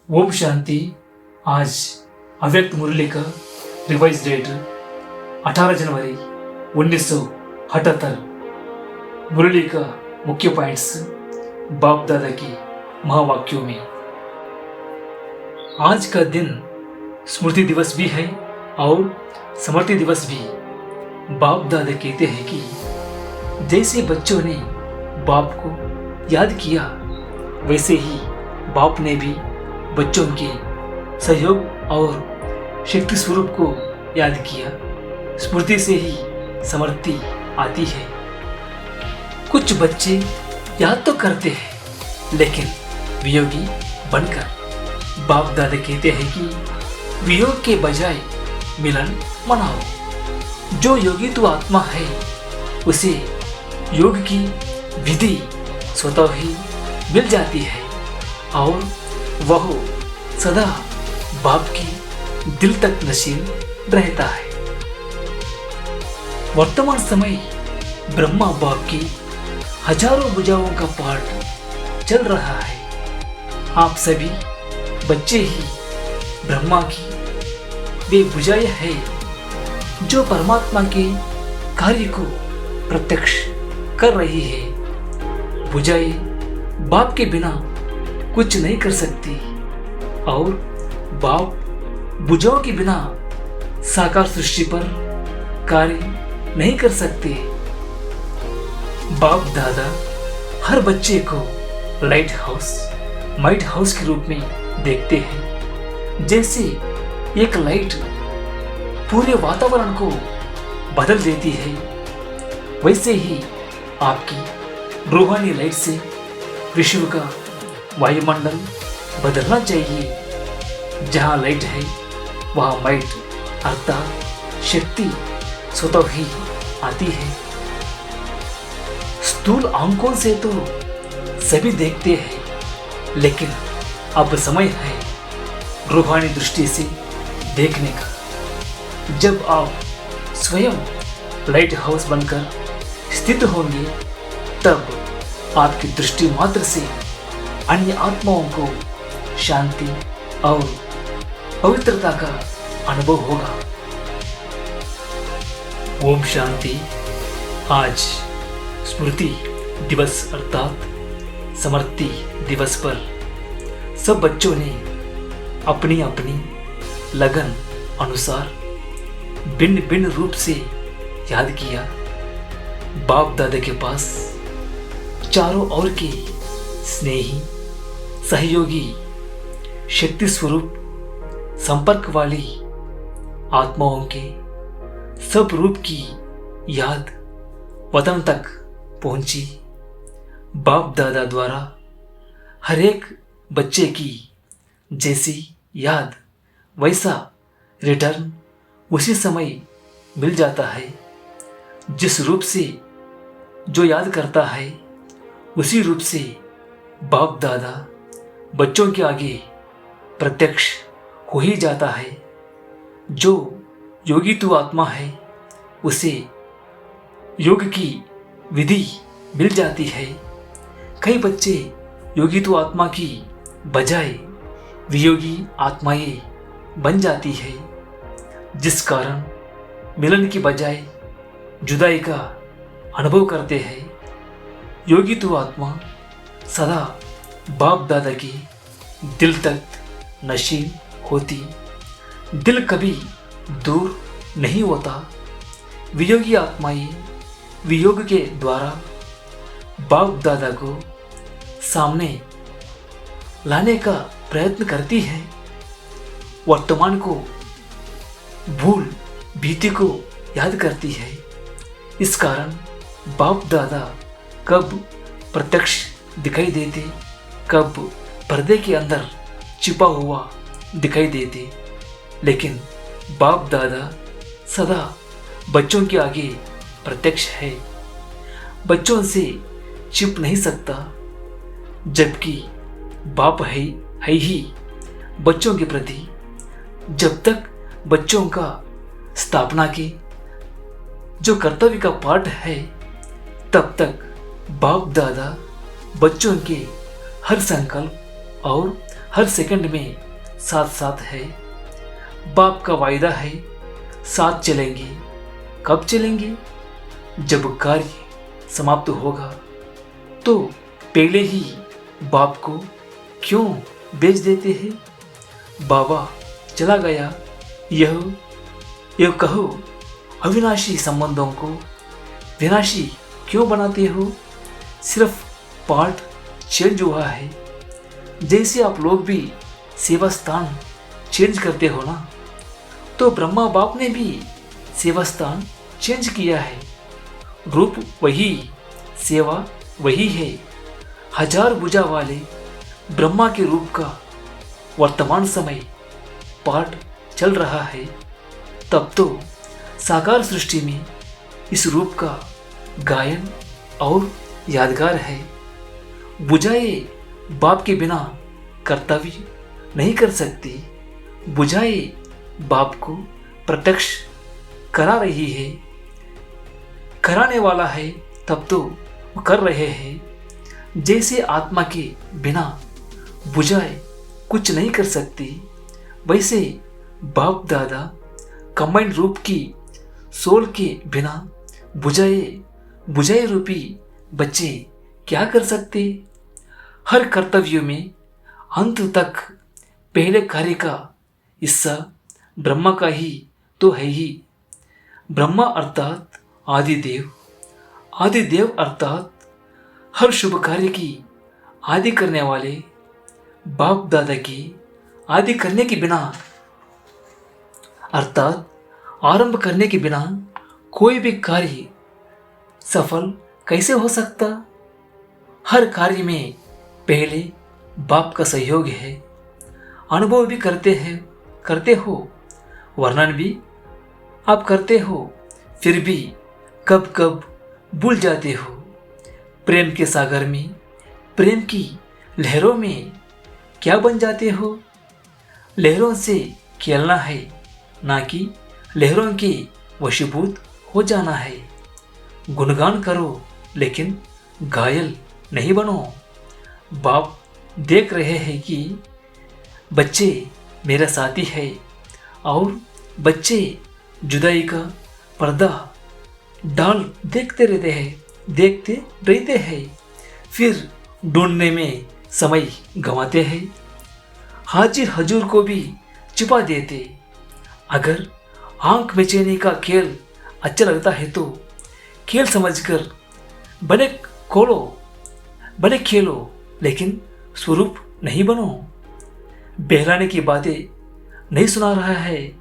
ओम शांति। आज अव्यक्त मुरली का रिवाइज डेट 18 जनवरी 1978। मुरली का मुख्य पॉइंट्स बाप दादा की महावाक्यों में। आज का दिन स्मृति दिवस भी है और समृद्धि दिवस भी। बाप दादा कहते हैं कि जैसे बच्चों ने बाप को याद किया, वैसे ही बाप ने भी बच्चों के सहयोग और शक्ति स्वरूप को याद किया। स्मृति से ही समृद्धि आती है। कुछ बच्चे याद तो करते हैं, लेकिन वियोगी बनकर। बाप दादा कहते हैं कि वियोग के बजाय मिलन मनाओ। जो योगी तो आत्मा है, उसे योग की विधि स्वतः ही मिल जाती है और वह सदा बाप की दिल तक नशील रहता है। वर्तमान समय ब्रह्मा बाप की हजारों भुजाओं का पाठ चल रहा है। आप सभी बच्चे ही ब्रह्मा की वे भुजाएं हैं जो परमात्मा के कार्य को प्रत्यक्ष कर रही है। भुजाएं बाप के बिना कुछ नहीं कर सकती और बाप भुजाओं के बिना साकार सृष्टि पर कार्य नहीं कर सकते। बाप दादा हर बच्चे को लाइट हाउस, माइट हाउस के रूप में देखते हैं। जैसे एक लाइट पूरे वातावरण को बदल देती है, वैसे ही आपकी रूहानी लाइट से विश्व का वायुमंडल बदलना चाहिए। जहाँ लाइट है वहाँ माइट अर्थात शक्ति स्वतः ही आती है। स्थूल आंखों से तो सभी देखते हैं, लेकिन अब समय है रूहानी दृष्टि से देखने का। जब आप स्वयं लाइट हाउस बनकर स्थित होंगे, तब आपकी दृष्टि मात्र से अन्य आत्माओं को शांति और पवित्रता का अनुभव होगा। ओम शांति। आज स्मृति दिवस अर्थात समृद्धि दिवस पर सब बच्चों ने अपनी अपनी लगन अनुसार भिन्न भिन्न रूप से याद किया। बाप दादा के पास चारों ओर के स्नेही, सहयोगी, शक्ति स्वरूप संपर्क वाली आत्माओं के सब रूप की याद वतन तक पहुंची। बाप दादा द्वारा हर एक बच्चे की जैसी याद वैसा रिटर्न उसी समय मिल जाता है। जिस रूप से जो याद करता है, उसी रूप से बाप दादा बच्चों के आगे प्रत्यक्ष हो ही जाता है। जो योगी तो आत्मा है, उसे योग की विधि मिल जाती है। कई बच्चे योगी तो आत्मा की बजाय वियोगी आत्माएं बन जाती है, जिस कारण मिलन की बजाय जुदाई का अनुभव करते हैं। योगी तो आत्मा सदा बाप दादा की दिल तक नशील होती। दिल कभी दूर नहीं होता। वियोगी आत्माएं वियोग के द्वारा बाप दादा को सामने लाने का प्रयत्न करती है। वर्तमान को भूल बीते को याद करती है। इस कारण बाप दादा कब प्रत्यक्ष दिखाई देते, कब पर्दे के अंदर छिपा हुआ दिखाई देते, लेकिन बाप दादा सदा बच्चों के आगे प्रत्यक्ष है। बच्चों से छिप नहीं सकता, जबकि बाप है ही बच्चों के प्रति। जब तक बच्चों का स्थापना के जो कर्तव्य का पाठ है, तब तक बाप दादा बच्चों के हर संकल्प और हर सेकंड में साथ साथ है। बाप का वायदा है साथ चलेंगे। कब चलेंगे? जब कार्य समाप्त होगा। तो पहले ही बाप को क्यों बेच देते हैं? बाबा चला गया, यह कहो, अविनाशी संबंधों को विनाशी क्यों बनाते हो? सिर्फ पार्ट चेंज हुआ है। जैसे आप लोग भी सेवा स्थान चेंज करते हो ना, तो ब्रह्मा बाप ने भी सेवा स्थान चेंज किया है। रूप वही, सेवा वही है। 1000 भुजा वाले ब्रह्मा के रूप का वर्तमान समय पाठ चल रहा है। तब तो साकार सृष्टि में इस रूप का गायन और यादगार है। बुझाए बाप के बिना कर्तव्य नहीं कर सकती। बुझाए बाप को प्रत्यक्ष करा रही है, कराने वाला है, तब तो वो कर रहे हैं। जैसे आत्मा के बिना बुझाए कुछ नहीं कर सकती, वैसे बाप दादा कंबाइंड रूप की सोल के बिना बुझाए रूपी बच्चे क्या कर सकते? हर कर्तव्य में अंत तक पहले कार्य का हिस्सा ब्रह्मा का ही तो है ही। ब्रह्मा अर्थात आदिदेव, आदिदेव अर्थात हर शुभ कार्य की आदि करने वाले। बाप दादा की आदि करने के बिना अर्थात आरंभ करने के बिना कोई भी कार्य सफल कैसे हो सकता? हर कार्य में पहले बाप का सहयोग है। अनुभव भी करते हो, वर्णन भी आप करते हो, फिर भी कब कब भूल जाते हो। प्रेम के सागर में, प्रेम की लहरों में क्या बन जाते हो? लहरों से खेलना है, ना कि लहरों के वशीभूत हो जाना है। गुणगान करो लेकिन घायल नहीं बनो। बाप देख रहे हैं कि बच्चे मेरा साथी है, और बच्चे जुदाई का पर्दा डाल देखते रहते हैं, फिर ढूंढने में समय गंवाते हैं। हाजिर हजूर को भी छुपा देते। अगर आंख बेचैनी का खेल अच्छा लगता है तो खेल समझकर बने खेलो, लेकिन स्वरूप नहीं बनो। बहलाने की बातें नहीं सुना रहा है,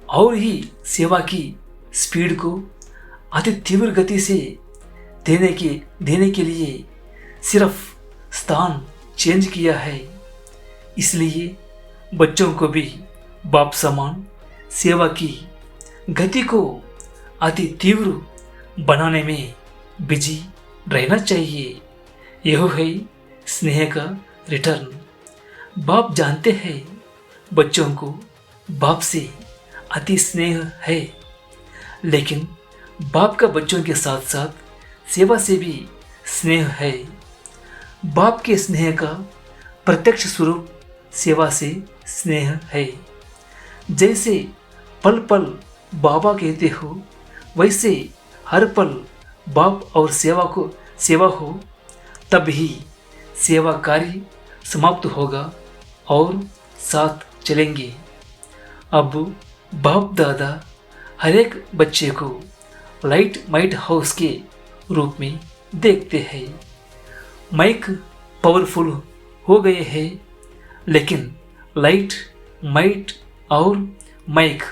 और ही सेवा की स्पीड को अति तीव्र गति से देने के लिए सिर्फ स्थान चेंज किया है। इसलिए बच्चों को भी बाप समान सेवा की गति को अति तीव्र बनाने में बिजी रहना चाहिए। यह है स्नेह का रिटर्न। बाप जानते हैं बच्चों को बाप से अति स्नेह है, लेकिन बाप का बच्चों के साथ साथ सेवा से भी स्नेह है। बाप के स्नेह का प्रत्यक्ष स्वरूप सेवा से स्नेह है। जैसे पल पल बाबा कहते हो, वैसे हर पल बाप और सेवा हो, तब ही सेवा कार्य समाप्त होगा और साथ चलेंगे। अब बाप दादा हर एक बच्चे को लाइट हाउस के रूप में देखते हैं। माइक पावरफुल हो गए हैं, लेकिन लाइट और माइक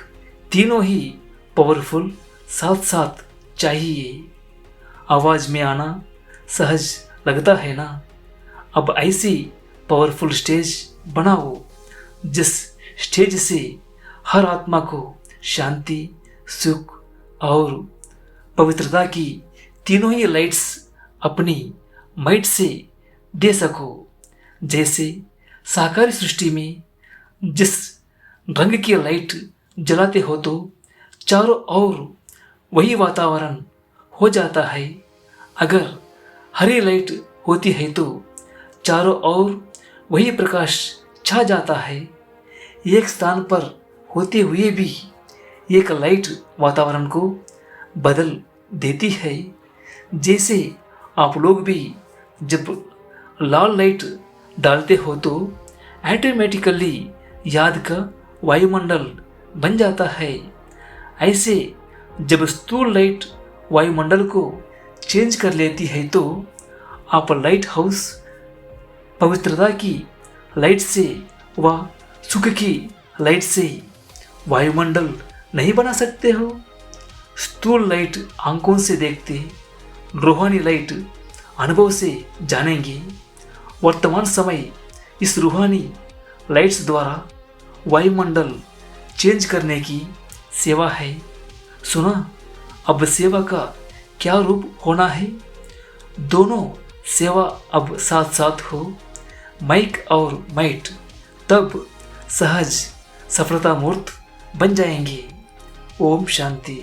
तीनों ही पावरफुल साथ साथ चाहिए। आवाज में आना सहज लगता है ना? अब ऐसी पावरफुल स्टेज बनाओ जिस स्टेज से हर आत्मा को शांति, सुख और पवित्रता की तीनों ही लाइट्स अपनी माइट से दे सको। जैसे साकार सृष्टि में जिस रंग की लाइट जलाते हो तो चारों ओर वही वातावरण हो जाता है। अगर हरी लाइट होती है तो चारों ओर वही प्रकाश छा जाता है। एक स्थान पर होते हुए भी एक लाइट वातावरण को बदल देती है। जैसे आप लोग भी जब लाल लाइट डालते हो तो ऑटोमेटिकली याद का वायुमंडल बन जाता है। ऐसे जब स्थूल लाइट वायुमंडल को चेंज कर लेती है तो आप लाइट हाउस पवित्रता की लाइट से व सुख की लाइट से वायुमंडल नहीं बना सकते हो। स्थूल लाइट आंखों से देखते, रूहानी लाइट अनुभव से जानेंगे। वर्तमान समय इस रूहानी लाइट्स द्वारा वायुमंडल चेंज करने की सेवा है। सुना अब सेवा का क्या रूप होना है। दोनों सेवा अब साथ साथ हो, माइक और माइट तब सहज सफलता मूर्त बन जाएंगे। ओम शांति।